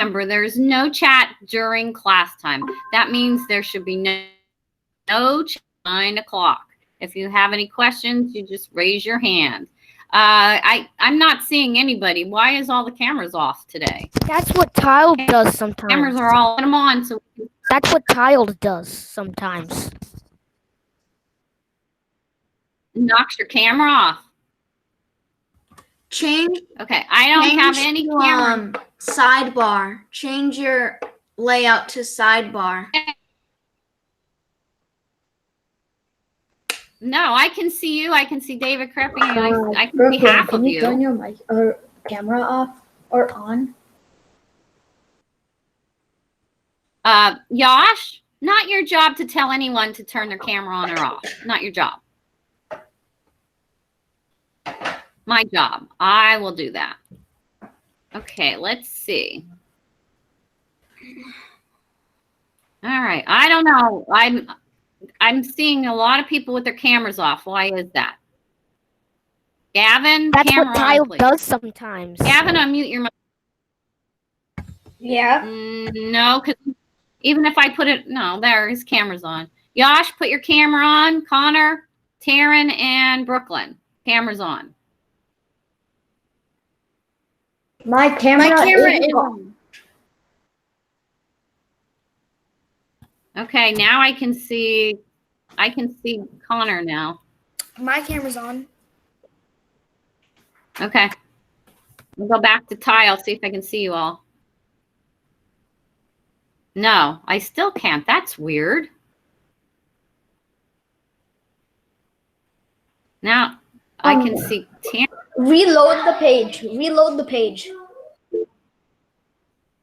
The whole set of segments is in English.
remember, there's no chat during class time. That means there should be no chat at 9 o'clock. If you have any questions, you just raise your hand. I'm not seeing anybody. Why is all the cameras off today? That's what Tile does sometimes. Cameras are all them on. So that's what Tile does sometimes. Knocks your camera off. Change. Okay, I don't have any camera. Sidebar. Change your layout to sidebar. No, I can see you. I can see David Crepping. I can see half of you. Can you turn your mic or camera off or on? Yosh, not your job to tell anyone to turn their camera on or off. Not your job. My job. I will do that. Okay, let's see. All right. I don't know. I'm seeing a lot of people with their cameras off. Why is that? Gavin, that's camera what Tile on, does sometimes. Gavin, unmute your mic. Yeah. No, because even if I put it, no, there, his camera's on. Yosh, put your camera on. Connor, Taryn, and Brooklyn, cameras on. My camera is on. Okay, now I can see Connor now. My camera's on. Okay. We'll go back to Tile, see if I can see you all. No, I still can't. That's weird. Now I can see Taryn. Reload the page. Reload the page.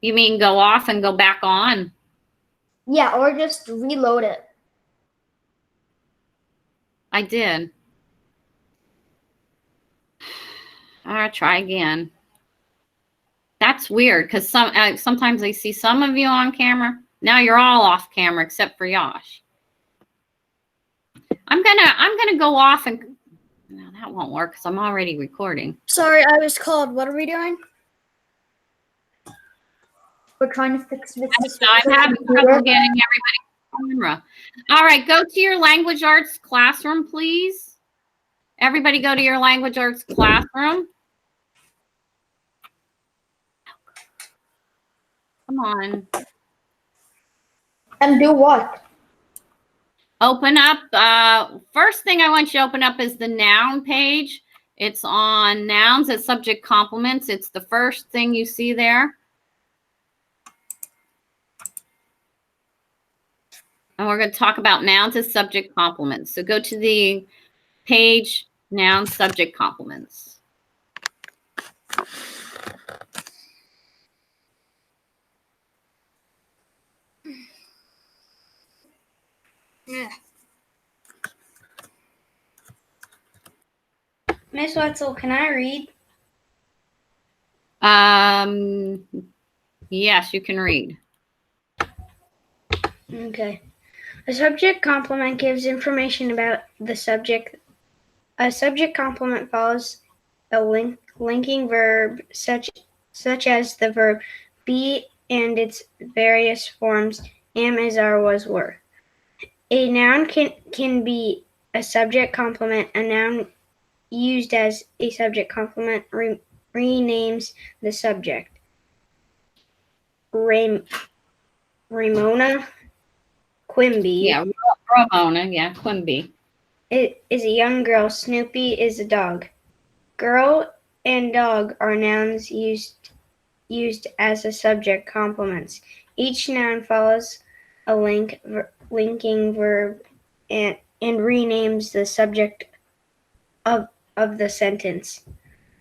You mean go off and go back on? Yeah, or just reload it. I did. All right, try again. That's weird because sometimes I see some of you on camera. Now you're all off camera except for Yosh. I'm gonna go off and no, that won't work because I'm already recording. Sorry, I was called. What are we doing? We're trying to fix this. I'm having trouble getting everybody on camera. All right, go to your language arts classroom, please. Everybody go to your language arts classroom. Come on. And do what? Open up. First thing I want you to open up is the noun page. It's on nouns as subject complements. It's the first thing you see there. And we're going to talk about nouns as subject complements. So go to the page, noun subject complements. Yeah. Miss Wetzel, can I read? Yes, you can read. Okay. A subject complement gives information about the subject. A subject complement follows a linking verb such as the verb be and its various forms am, is, are, was, were. A noun can be a subject complement. A noun used as a subject complement renames the subject. Ramona Quimby. Yeah, Ramona. Yeah, Quimby. It is a young girl. Snoopy is a dog. Girl and dog are nouns used as a subject complements. Each noun follows a linking verb and renames the subject of the sentence.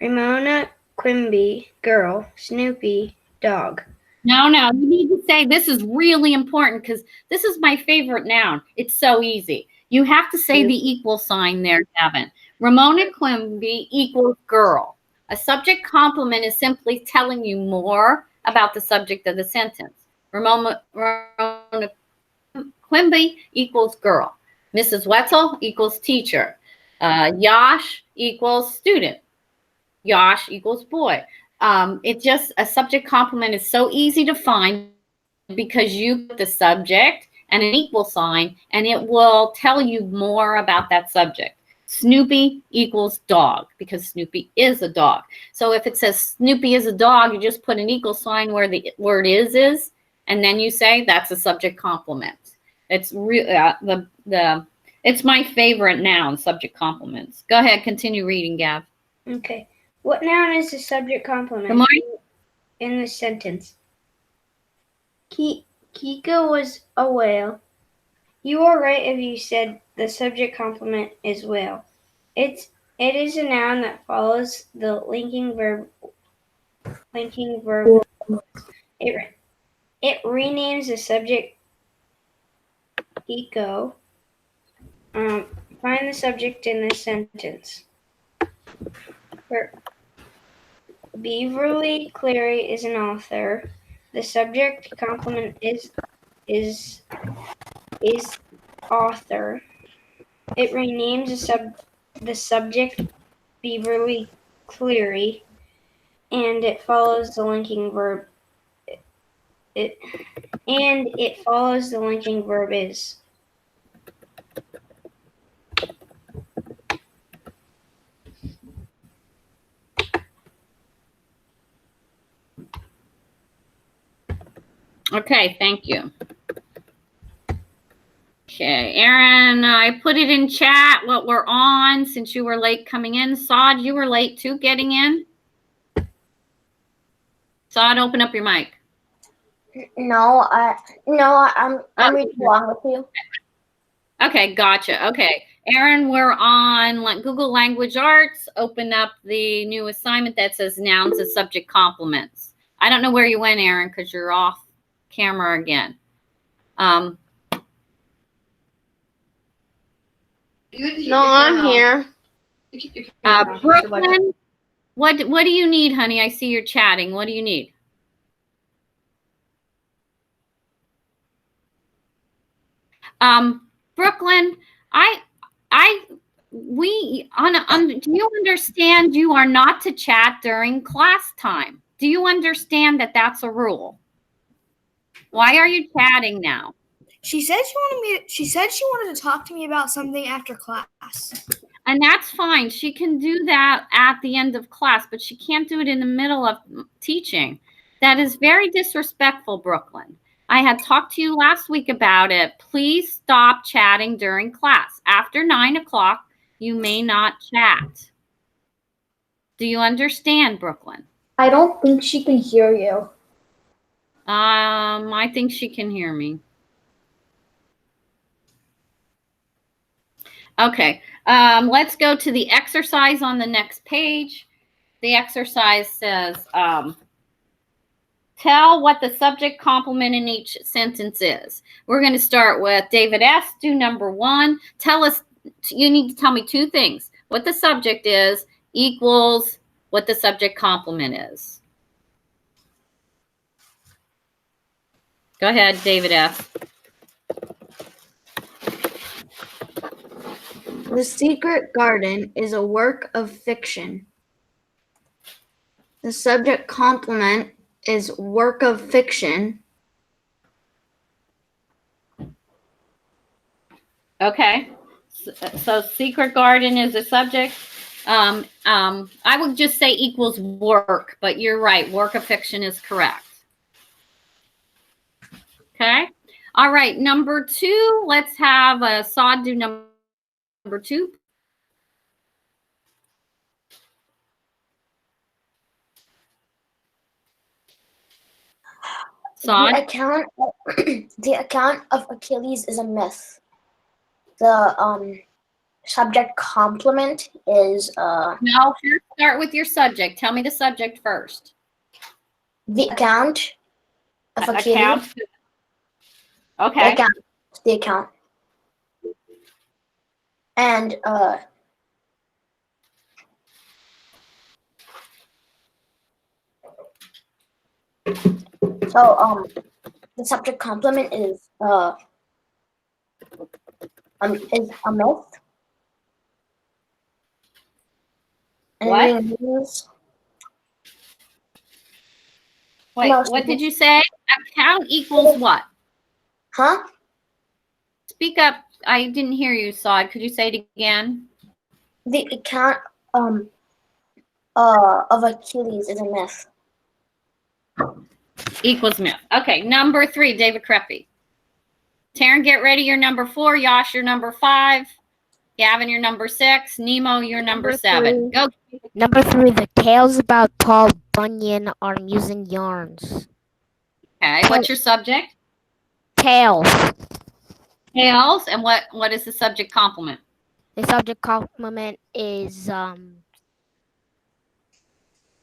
Ramona Quimby, girl. Snoopy, dog. No, you need to say this is really important because this is my favorite noun. It's so easy. You have to say the equal sign there, Gavin. Ramona Quimby equals girl. A subject complement is simply telling you more about the subject of the sentence. Ramona Quimby equals girl. Mrs. Wetzel equals teacher. Yosh equals student. Yosh equals boy. It just, a subject complement is so easy to find because you put the subject and an equal sign, and it will tell you more about that subject. Snoopy equals dog because Snoopy is a dog. So if it says Snoopy is a dog, you just put an equal sign where the word is, and then you say that's a subject complement. It's it's my favorite noun, subject complements. Go ahead, continue reading, Gav. Okay. What noun is the subject complement Good morning. in this sentence? Kika was a whale. You are right if you said the subject complement is whale. It is a noun that follows the linking verb. It renames the subject eco. Find the subject in this sentence. Beverly Cleary is an author. The subject complement is author. It renames the subject Beverly Cleary, and it follows the linking verb. It follows the linking verb is. Okay, thank you. Okay, Aaron, I put it in chat what we're on since you were late coming in. Saad, you were late too getting in? Saad, open up your mic. No, I'm reading along with you. Okay, gotcha. Okay, Aaron, we're on Google Language Arts. Open up the new assignment that says nouns and subject complements. I don't know where you went, Aaron, because you're off camera again. No, I'm here. Brooklyn, what do you need, honey? I see you're chatting. What do you need? Brooklyn, do you understand you are not to chat during class time? Do you understand that that's a rule? Why are you chatting now? She said she wanted to talk to me about something after class. And that's fine. She can do that at the end of class, but she can't do it in the middle of teaching. That is very disrespectful, Brooklyn. I had talked to you last week about it. Please stop chatting during class. After 9 o'clock, you may not chat. Do you understand, Brooklyn? I don't think she can hear you. I think she can hear me. Okay, let's go to the exercise on the next page. The exercise says, tell what the subject complement in each sentence is. We're going to start with David S. Do number 1. Tell us, you need to tell me 2 things. What the subject is equals what the subject complement is. Go ahead, David F. The Secret Garden is a work of fiction. The subject complement is work of fiction. Okay, so Secret Garden is a subject. I would just say equals work, but you're right. Work of fiction is correct. Okay. All right. Number 2, let's have Saad do number 2. Saad? The account of Achilles is a myth. The subject complement is No, first start with your subject. Tell me the subject first. the account of Achilles. Account. Okay. The account. And so the subject complement is a myth. And What? it means Wait, No, what did you say? Account equals what? Huh? Speak up. I didn't hear you, Saud. Could you say it again? The account of Achilles is a myth. Equals myth. Okay, number 3, David Kreppy. Taryn, get ready. You're number 4. Yosh, you're number 5. Gavin, you're number 6. Nemo, you're number 7. Go. Number 3, the tales about Paul Bunyan are amusing yarns. Okay, what's your subject? Tales. Tails. And what is the subject complement? The subject complement is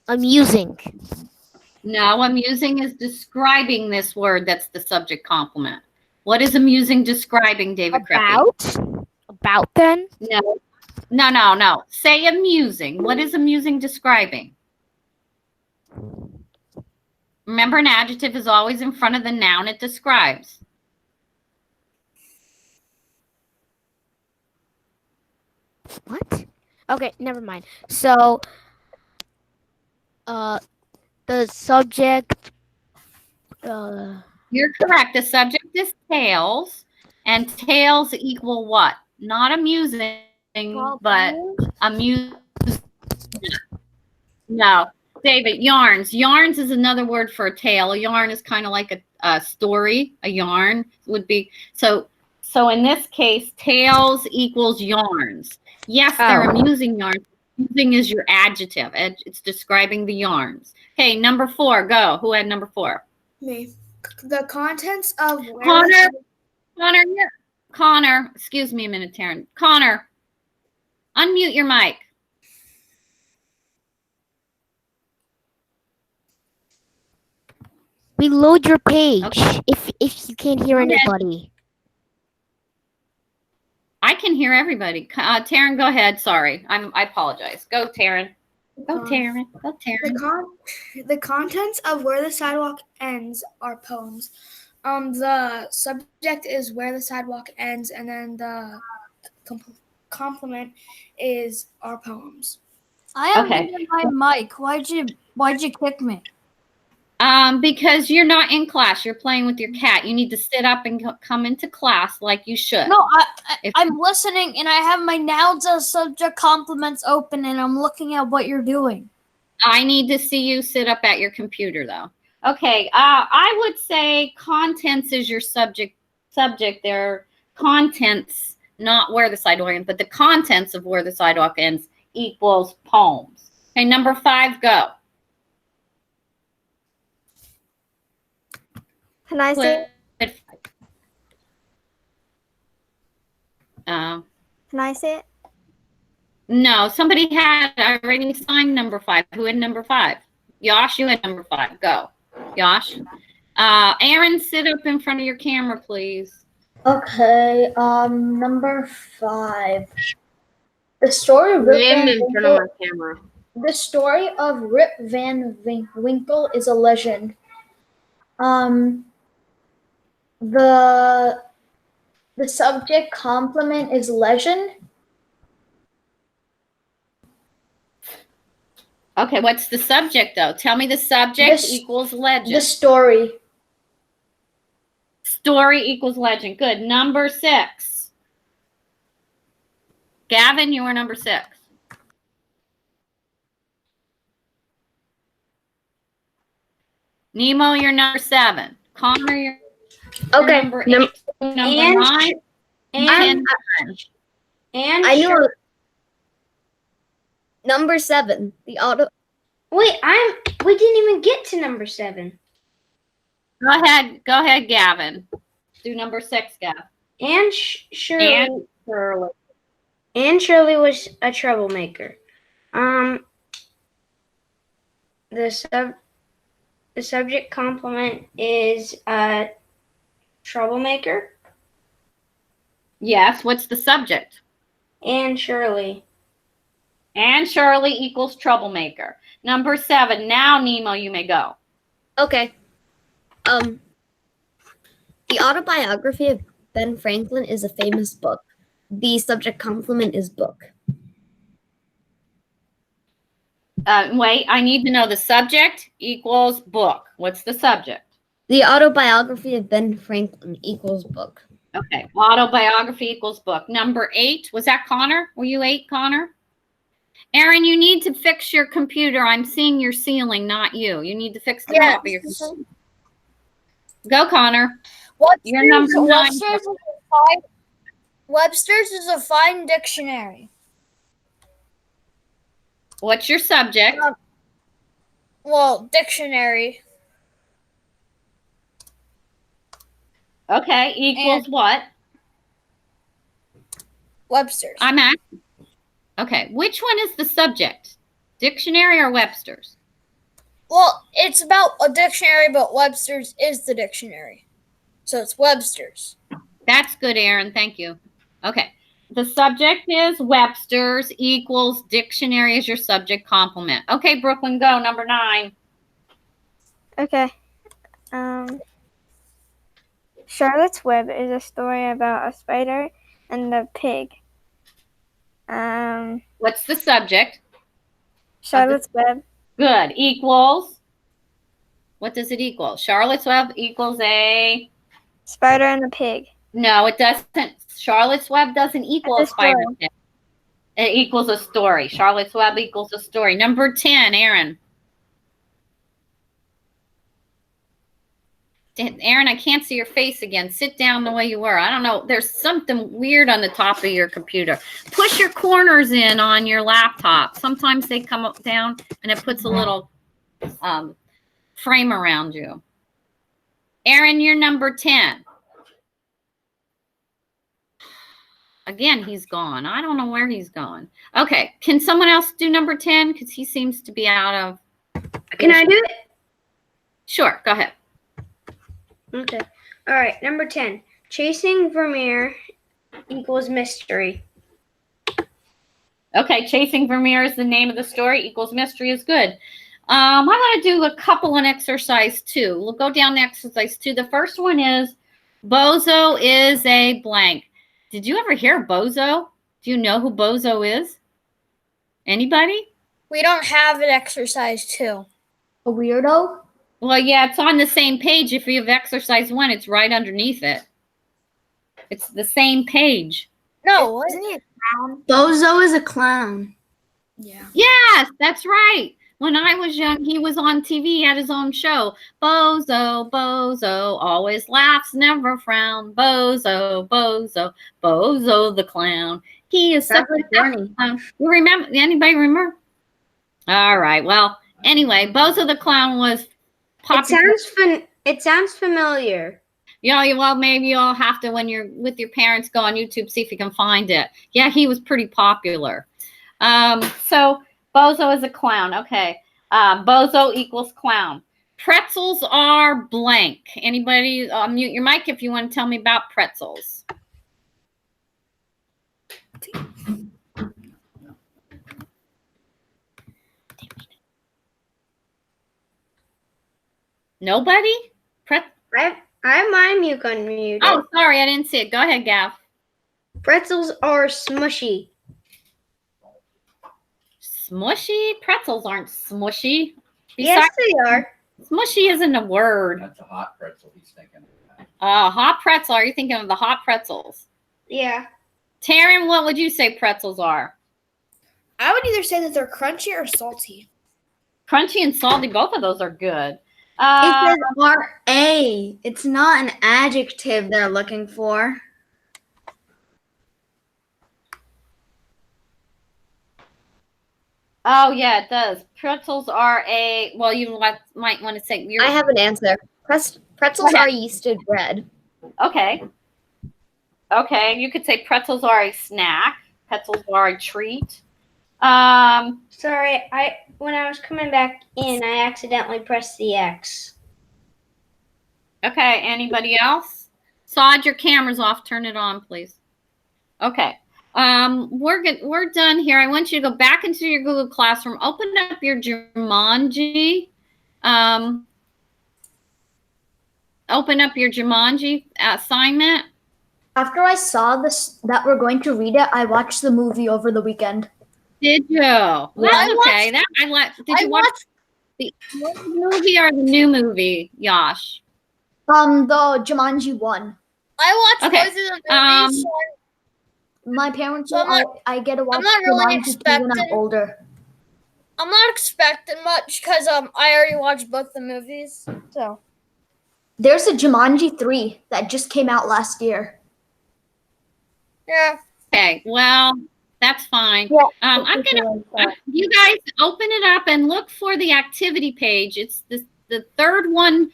amusing. No, amusing is describing this word. That's the subject complement. What is amusing describing, David Kreppy? About then? No. Say amusing. What is amusing describing? Remember, an adjective is always in front of the noun it describes. What? Okay, never mind. So, the subject, You're correct. The subject is tails, and tails equal what? Not amusing, but amuse. No, David, yarns. Yarns is another word for a tale. A yarn is kind of like a story. A yarn would be so. So in this case, tales equals yarns. Yes, they're amusing yarns. Amusing is your adjective. It's describing the yarns. Okay, number 4. Go. Who had number 4? Me. The contents of where Connor, excuse me a minute, Taryn. Connor, unmute your mic. reload your page Okay. if you can't hear anybody. I can hear everybody. Taryn, go ahead. Sorry. I apologize. Go, Taryn. Go, Taryn. Go, Taryn. the contents of where the sidewalk ends are poems. The subject is where the sidewalk ends, and then the complement is our poems. I am Okay. muting my mic. Why'd you kick me? Because you're not in class. You're playing with your cat. You need to sit up and come into class like you should. No, I'm listening and I have my nouns as subject complements open and I'm looking at what you're doing. I need to see you sit up at your computer, though. Okay. I would say contents is your subject. They're contents, not where the sidewalk ends, but the contents of where the sidewalk ends equals poems. Okay, number 5, go. Can I say? Can I say it? No, somebody had already signed number 5. Who had number 5? Yosh, you had number 5. Go. Yosh. Aaron, sit up in front of your camera, please. Okay, number 5. The story of Rip Van Winkle. The story of Rip Van Winkle is a legend. The subject complement is legend. Okay, what's the subject, though? Tell me the subject equals legend. The story. Story equals legend. Good. Number 6. Gavin, you are number 6. Nemo, you're number 7. Connor, you're number 8. Number 9. And I knew number 7. The auto. Wait, we didn't even get to number 7. Go ahead, Gavin. Do number 6, Gav. And Shirley was a troublemaker. The subject complement is troublemaker. Yes, what's the subject? And Shirley. And Shirley equals troublemaker. Number 7. Now, Nemo, you may go. Okay. The autobiography of Ben Franklin is a famous book. The subject complement is book. Wait, I need to know the subject equals book. What's the subject? The autobiography of Ben Franklin equals book. Okay, autobiography equals book. Number 8, was that Connor? Were you 8, Connor? Aaron, you need to fix your computer. I'm seeing your ceiling, not you. You need to fix the top of your computer. Go, Connor. You're number 9. Webster's is a fine dictionary. What's your subject? Well, dictionary. Okay, equals what? Webster's. I'm asking. Okay, which one is the subject? Dictionary or Webster's? Well, it's about a dictionary, but Webster's is the dictionary. So it's Webster's. That's good, Aaron. Thank you. Okay. The subject is Webster's equals dictionary is your subject complement. Okay, Brooklyn, go. Number 9. Okay. Charlotte's Web is a story about a spider and a pig. What's the subject? Charlotte's Web. Good. Equals. What does it equal? Charlotte's Web equals a... Spider and a pig. No, it doesn't. Charlotte's Web doesn't equal a spider. It equals a story. Charlotte's Web equals a story. Number 10, Aaron. Aaron, I can't see your face again. Sit down the way you were. I don't know. There's something weird on the top of your computer. Push your corners in on your laptop. Sometimes they come up down and it puts a little frame around you. Aaron, you're number 10. Again, he's gone. I don't know where he's gone. Okay. Can someone else do number 10? Because he seems to be out of... Can I do it? Sure. Go ahead. Okay. All right. Number 10. Chasing Vermeer equals mystery. Okay. Chasing Vermeer is the name of the story. Equals mystery is good. I'm going to do a couple on exercise 2. We'll go down to exercise 2. The first one is Bozo is a blank. Did you ever hear Bozo? Do you know who Bozo is? Anybody? We don't have an exercise 2. A weirdo? Well, yeah, it's on the same page. If you have exercise 1, it's right underneath it. It's the same page. No, isn't he a clown? Bozo is a clown. Yeah. Yes, that's right. When I was young, he was on TV. He had his own show. Bozo, Bozo, always laughs, never frown. Bozo, Bozo, Bozo the clown. He is such a funny clown. You remember? Anybody remember? All right. Well, anyway, Bozo the clown was popular. It sounds familiar. Yeah, well, maybe you'll have to, when you're with your parents, go on YouTube, see if you can find it. Yeah, he was pretty popular. So Bozo is a clown. Okay. Bozo equals clown. Pretzels are blank. Anybody mute your mic if you want to tell me about pretzels. Nobody? I have my mute unmuted. Oh, sorry, I didn't see it. Go ahead, Gav. Pretzels are smushy. Smushy? Pretzels aren't smushy. Yes, they are. Smushy isn't a word. That's a hot pretzel he's thinking of. Hot pretzel. Are you thinking of the hot pretzels? Yeah. Taryn, what would you say pretzels are? I would either say that they're crunchy or salty. Crunchy and salty, both of those are good. It says R-A. It's not an adjective they're looking for. Oh, yeah, it does. Pretzels are well, you might want to say. I have an answer. Pretzels are yeasted bread. Okay. Okay, you could say pretzels are a snack. Pretzels are a treat. Sorry, when I was coming back in, I accidentally pressed the X. Okay, anybody else? Sod, your camera's off. Turn it on, please. Okay. We're done here. I want you to go back into your Google Classroom. Open up your Jumanji. Open up your Jumanji assignment. After I saw this that we're going to read it, I watched the movie over the weekend. Did you? Well, okay. That I like. Did you watch the old movie or the new movie, Yash? The Jumanji one. I watched Okay, both of the movies. So My parents So I'm say not- I get to watch not really Jumanji 2 when I'm expecting- older. I'm not expecting much because I already watched both the movies. So There's a Jumanji 3 that just came out last year. yeah. Okay. Well, that's fine. Yeah, I'm gonna. You guys open it up and look for the activity page. It's the third one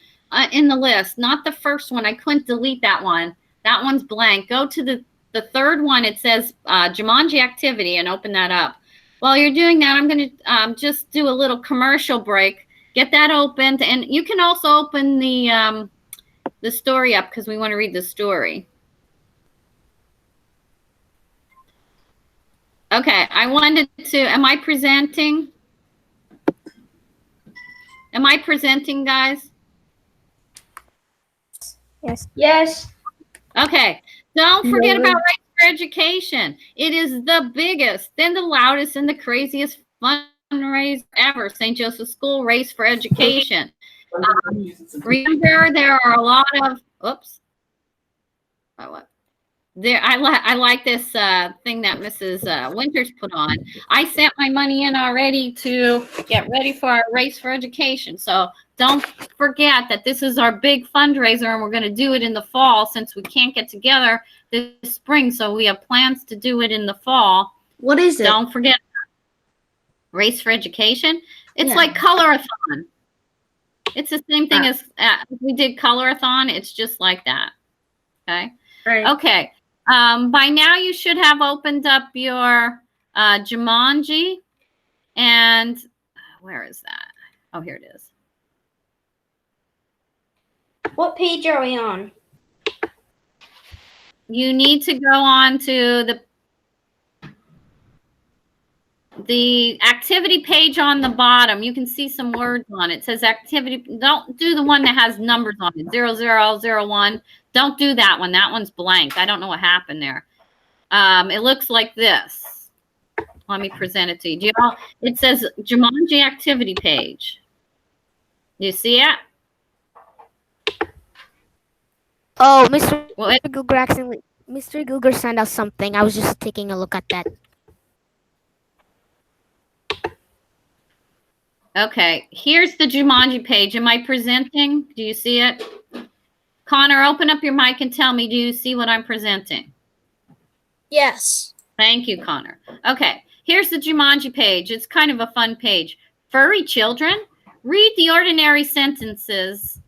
in the list, not the first one. I couldn't delete that one. That one's blank. Go to the third one. It says Jumanji activity and open that up. While you're doing that, I'm going to just do a little commercial break. Get that opened, and you can also open the story up because we want to read the story. Okay, I wanted to. Am I presenting? Am I presenting, guys? Yes. Yes. Okay. Don't forget about Race for Education. It is the biggest, then the loudest, and the craziest fundraiser ever. St. Joseph School Race for Education. Remember, there are a lot of. Oops. Oh, what? There, I like this thing that Mrs. Winters put on. I sent my money in already to get ready for our Race for Education. So don't forget that this is our big fundraiser, and we're going to do it in the fall since we can't get together this spring. So we have plans to do it in the fall. What is it? Don't forget Race for Education. It's Yeah. like Colorathon. It's the same thing as we did Colorathon. It's just like that. Okay. Right. Okay. By now you should have opened up your Jumanji, and where is that? Oh, here it is. What page are we on? You need to go on to the activity page on the bottom. You can see some words on it. It says activity. Don't do the one that has numbers on it. 0001. Don't do that one. That one's blank. I don't know what happened there. It looks like this. Let me present it to you. It says Jumanji activity page. You see it? Oh, Mr. Well, Mr. Gilger sent out something. I was just taking a look at that. Okay, here's the Jumanji page. Am I presenting? Do you see it? Connor, open up your mic and tell me, do you see what I'm presenting? Yes. Thank you, Connor. Okay, here's the Jumanji page. It's kind of a fun page. Furry children, read the ordinary sentences.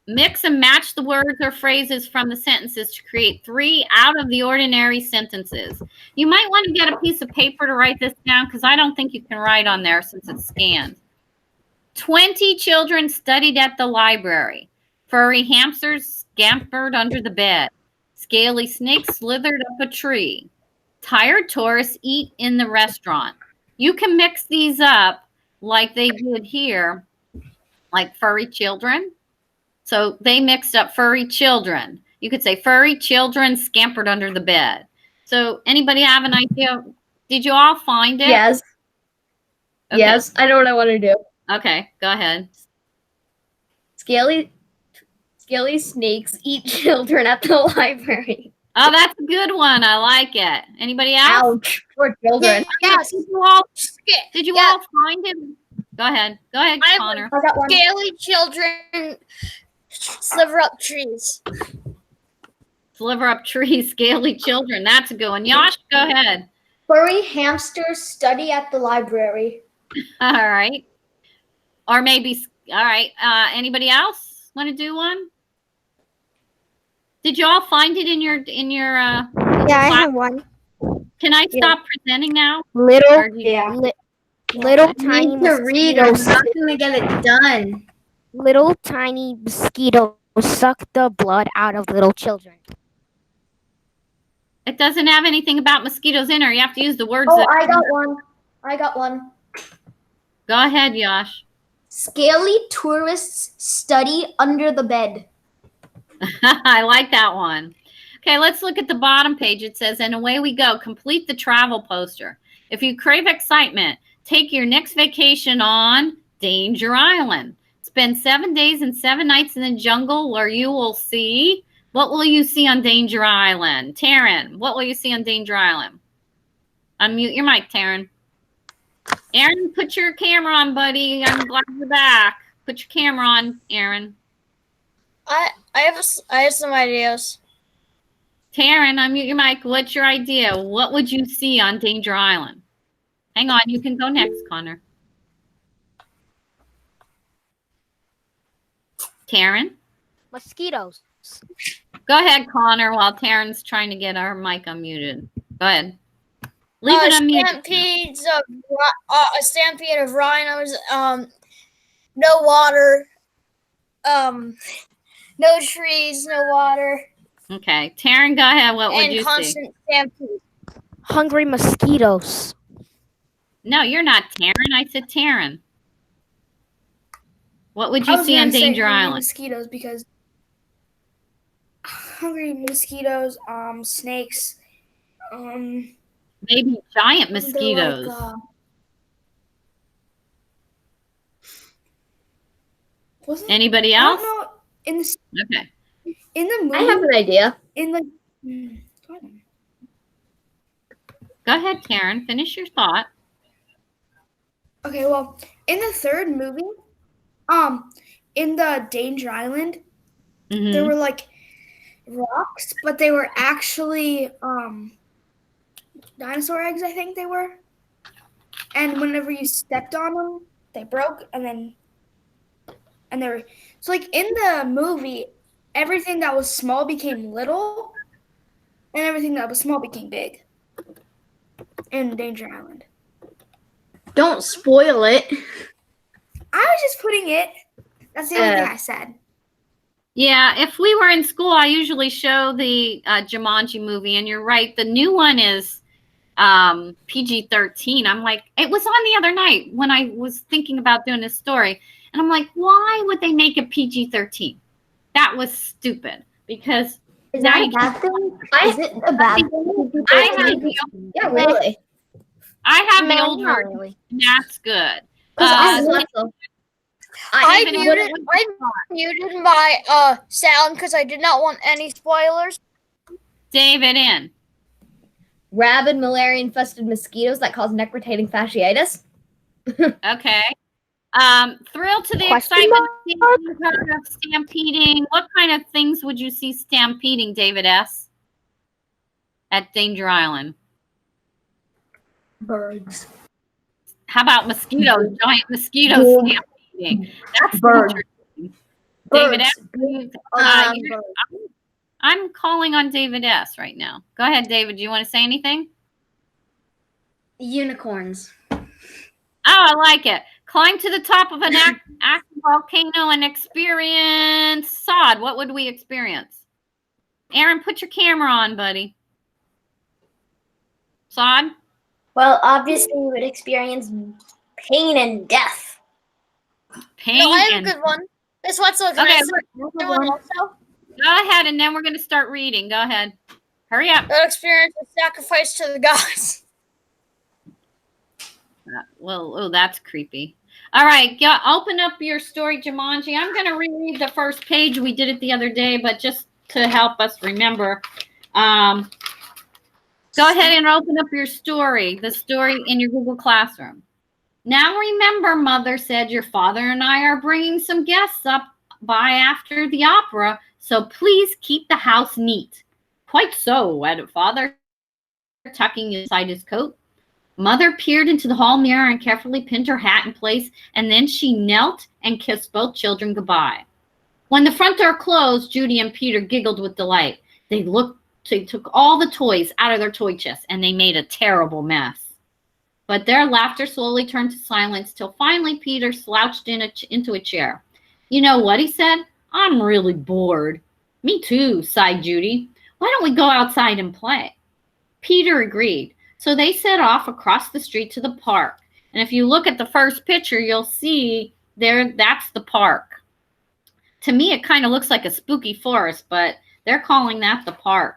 Mix and match the words or phrases from the sentences to create 3 out of the ordinary sentences. You might want to get a piece of paper to write this down because I don't think you can write on there since it's scanned. 20 children studied at the library. Furry hamsters scampered under the bed. Scaly snakes slithered up a tree. Tired tourists eat in the restaurant. You can mix these up like they did here, like furry children. So they mixed up furry children. You could say furry children scampered under the bed. So anybody have an idea? Did you all find it? Yes. Okay. Yes, I know what I want to do. Okay, go ahead. Scaly snakes eat children at the library. Oh, that's a good one. I like it. Anybody else? Ouch. Poor children. Yes. Did you all find it? Go ahead. Go ahead, Connor. I got one. Scaly children sliver up trees. Sliver up trees, scaly children. That's a good one. Yash, go ahead. Furry hamsters study at the library. All right. Or maybe, all right. Anybody else want to do one? Did you all find it in your Yeah, I have one. Can I stop presenting now? Little, Or do you- little I tiny need to read or I'm mosquitoes. not going to get it done. Little tiny mosquitoes suck the blood out of little children. It doesn't have anything about mosquitoes in there. You have to use the words. Oh, I got one. Go ahead, Yash. Scaly tourists study under the bed. I like that one. Okay, let's look at the bottom page. It says, and away we go. Complete the travel poster. If you crave excitement, take your next vacation on Danger Island. Spend 7 days and 7 nights in the jungle where you will see. What will you see on Danger Island? Taryn, what will you see on Danger Island? Unmute your mic, Taryn. Aaron, put your camera on, buddy. I'm glad you're back. Put your camera on, Aaron. I have some ideas. Taryn, unmute your mic. What's your idea? What would you see on Danger Island? Hang on, you can go next, Connor. Taryn? Mosquitoes. Go ahead, Connor, while Taryn's trying to get our mic unmuted. Go ahead. Leave it unmuted. A stampede of rhinos, no water, no trees, no water. Okay. Taryn, go ahead. What would you see? And constant stampede. Hungry mosquitoes. No, you're not Taryn. I said Taryn. What would you see on Danger Island? Mosquitoes, because hungry mosquitoes, snakes, maybe giant mosquitoes. Anybody else? I don't know. Okay. In the movie, I have an idea. Go ahead, Taryn. Finish your thought. Okay, well, in the third movie, in the Danger Island, there were like rocks, but they were actually dinosaur eggs, I think they were. And whenever you stepped on them, they broke, and they were, so like in the movie, everything that was small became little, and everything that was small became big in Danger Island. Don't spoil it. I was just putting it. That's the only thing I said. Yeah, if we were in school, I usually show the Jumanji movie, and you're right. The new one is PG-13. I'm like, it was on the other night when I was thinking about doing this story, and I'm like, why would they make it PG-13? That was stupid, because is that a bad thing? Is it a bad thing? Yeah, really. I have the old version, and that's good. I muted my sound because I did not want any spoilers. David in. Rabid malaria-infested mosquitoes that cause neck-rotating fasciitis. Okay. Thrilled to the excitement of stampeding. What kind of things would you see stampeding, David S., at Danger Island? Birds. How about mosquitoes? Giant mosquitoes stampeding. That's birds. David S. I'm calling on David S. right now. Go ahead, David. Do you want to say anything? Unicorns. Oh, I like it. Climb to the top of an active volcano and experience sod. What would we experience? Aaron, put your camera on, buddy. Sod? Well, obviously, we would experience pain and death. Pain. No, I have a good one. This one's so good. Okay, also. Go ahead, and then we're going to start reading. Go ahead. Hurry up. They'll experience a sacrifice to the gods. Well, that's creepy. All right, open up your story, Jumanji. I'm going to reread the first page. We did it the other day, but just to help us remember, go ahead and open up your story, the story in your Google Classroom. Now remember, Mother said, your father and I are bringing some guests up by after the opera, so please keep the house neat. Quite so, added Father, tucking inside his coat. Mother peered into the hall mirror and carefully pinned her hat in place, and then she knelt and kissed both children goodbye. When the front door closed, Judy and Peter giggled with delight. They took all the toys out of their toy chest, and they made a terrible mess. But their laughter slowly turned to silence till finally Peter slouched into a chair. You know what, he said? I'm really bored. Me too, sighed Judy. Why don't we go outside and play? Peter agreed. So they set off across the street to the park. And if you look at the first picture, you'll see that's the park. To me, it kind of looks like a spooky forest, but they're calling that the park.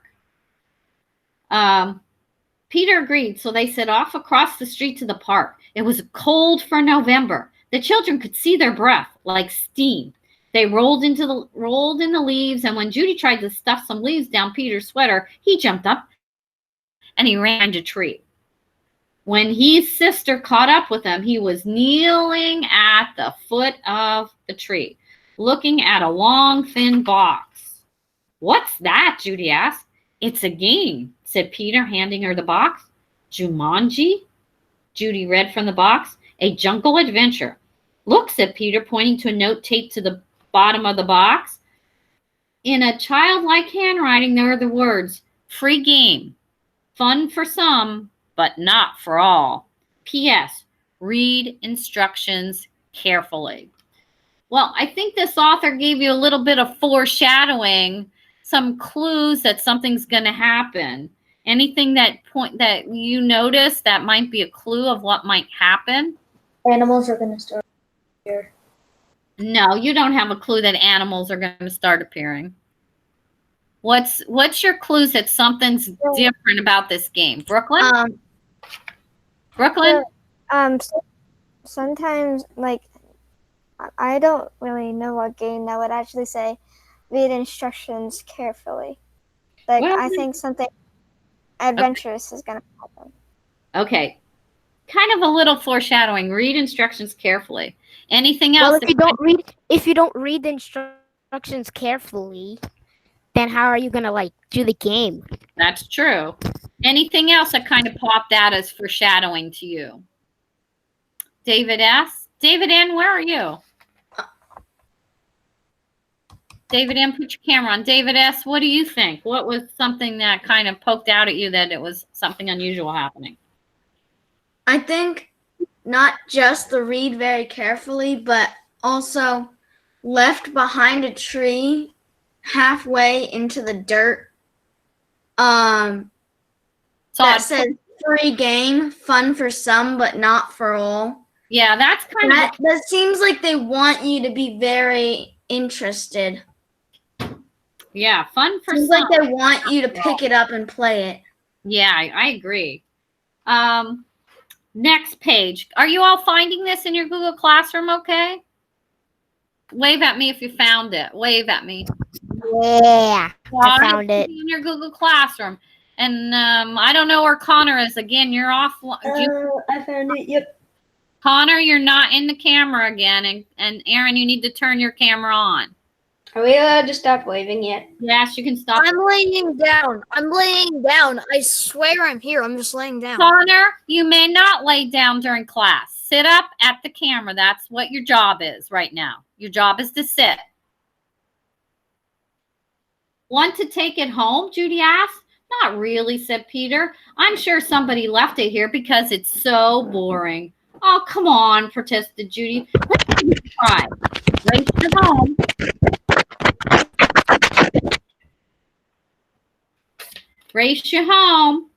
Peter agreed, so they set off across the street to the park. It was cold for November. The children could see their breath like steam. They rolled in the leaves, and when Judy tried to stuff some leaves down Peter's sweater, he jumped up and he ran to a tree. When his sister caught up with him, he was kneeling at the foot of the tree, looking at a long, thin box. "What's that?" Judy asked. "It's a game," said Peter, handing her the box. "Jumanji?" Judy read from the box. "A jungle adventure." "Look," said Peter, pointing to a note taped to the bottom of the box. In a childlike handwriting, there are the words, "Free game. Fun for some, but not for all. P.S. Read instructions carefully." Well, I think this author gave you a little bit of foreshadowing, some clues that something's going to happen. Anything that you notice that might be a clue of what might happen? Animals are going to start here. No, you don't have a clue that animals are going to start appearing. What's your clues that something's different about this game? Brooklyn? Brooklyn? Sometimes, like, I don't really know what game that would actually say read instructions carefully. Like, Well, I think something adventurous is going to happen. Okay. Kind of a little foreshadowing. Read instructions carefully. Anything else? Well, if you don't read the instructions carefully, then how are you gonna like do the game? That's true. Anything else that kind of popped out as foreshadowing to you? David S. David N., where are you? David M., put your camera on. David S., what do you think? What was something that kind of poked out at you that it was something unusual happening? I think not just the read very carefully, but also left behind a tree halfway into the dirt. That says free game, fun for some, but not for all. Yeah, that's kind of... That seems like they want you to be very interested. Yeah, fun for seems some. like they want you to pick it up and play it. Yeah, I agree. Next page. Are you all finding this in your Google Classroom okay? Wave at me if you found it. Wave at me. Yeah, I found it. In your Google Classroom. And I don't know where Connor is. Again, you're off. I found it, yep. Connor, you're not in the camera again. And Aaron, you need to turn your camera on. Are we allowed to stop waving yet? Yes, you can stop. I'm laying down. I'm laying down. I swear I'm here. I'm just laying down. Connor, you may not lay down during class. Sit up at the camera. That's what your job is right now. Your job is to sit. Want to take it home? Judy asked. Not really, said Peter. I'm sure somebody left it here because it's so boring. Oh, come on, protested Judy. Let's try. Race to home. Race you home.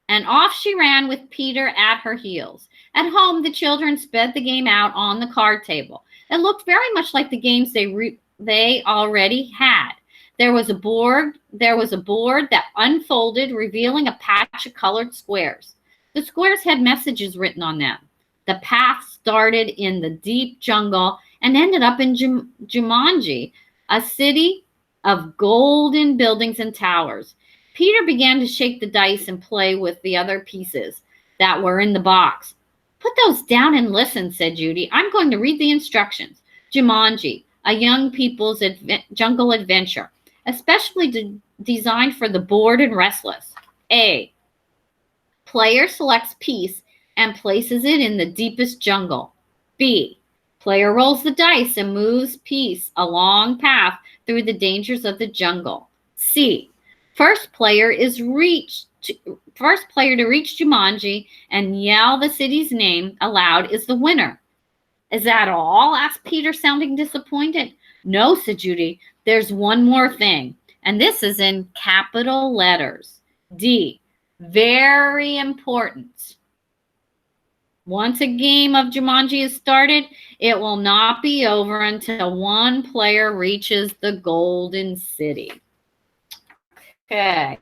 And off she ran with Peter at her heels. At home, the children sped the game out on the card table. It looked very much like the games they already had. There was a board that unfolded, revealing a patch of colored squares. The squares had messages written on them. The path started in the deep jungle and ended up in Jumanji, a city of golden buildings and towers. Peter began to shake the dice and play with the other pieces that were in the box. Put those down and listen, said Judy. I'm going to read the instructions. Jumanji, a young people's jungle adventure, especially designed for the bored and restless. A, player selects piece and places it in the deepest jungle. B, player rolls the dice and moves piece a long path through the dangers of the jungle. C, first player to reach Jumanji and yell the city's name aloud is the winner. Is that all? Asked Peter, sounding disappointed. No, said Judy. There's one more thing, and this is in capital letters. D, very important. Once a game of Jumanji is started, it will not be over until one player reaches the Golden City. Okay.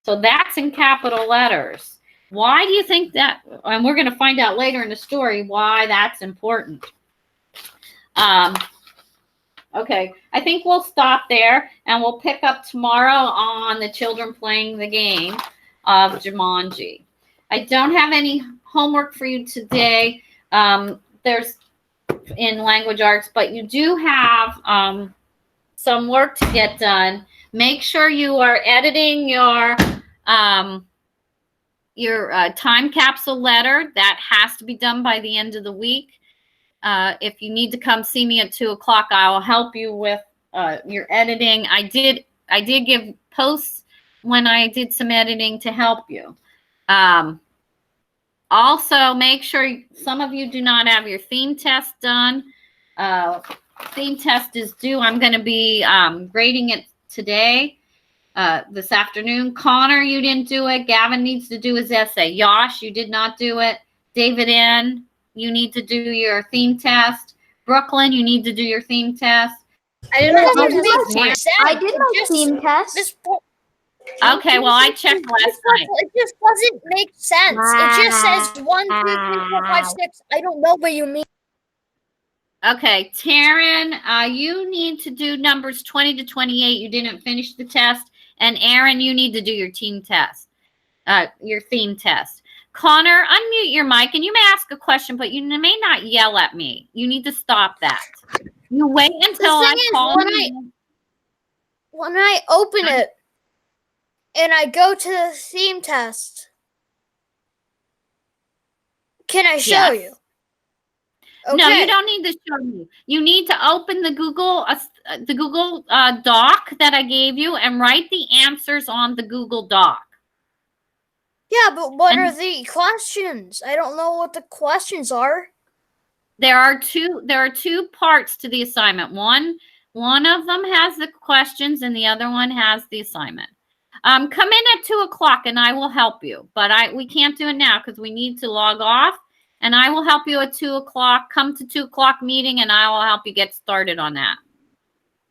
So that's in capital letters. Why do you think that? And we're going to find out later in the story why that's important. Okay, I think we'll stop there and we'll pick up tomorrow on the children playing the game of Jumanji. I don't have any homework for you today. There's in language arts, but you do have some work to get done. Make sure you are editing your time capsule letter. That has to be done by the end of the week. If you need to come see me at 2 o'clock, I will help you with your editing. I did give posts when I did some editing to help you. Also, make sure some of you do not have your theme test done. Theme test is due. I'm going to be grading it today, this afternoon. Connor, you didn't do it. Gavin needs to do his essay. Yosh, you did not do it. David N., you need to do your theme test. Brooklyn, you need to do your theme test. I didn't know how to make sense. I did my theme test. Okay, well, I checked last night. It just doesn't make sense. It just says 1, 2, 3, 4, 5, 6. I don't know what you mean. Okay, Taryn, you need to do numbers 20 to 28. You didn't finish the test. And Aaron, you need to do your team test, your theme test. Connor, unmute your mic, and you may ask a question, but you may not yell at me. You need to stop that. You wait until I call you. When I open it and I go to the theme test, can I show you? Okay. No, you don't need to show me. You need to open the Google Doc that I gave you and write the answers on the Google Doc. Yeah, but what are the questions? I don't know what the questions are. There are two parts to the assignment. One of them has the questions and the other one has the assignment. Come in at 2 o'clock and I will help you. But we can't do it now because we need to log off. And I will help you at 2 o'clock. Come to 2 o'clock meeting and I will help you get started on that.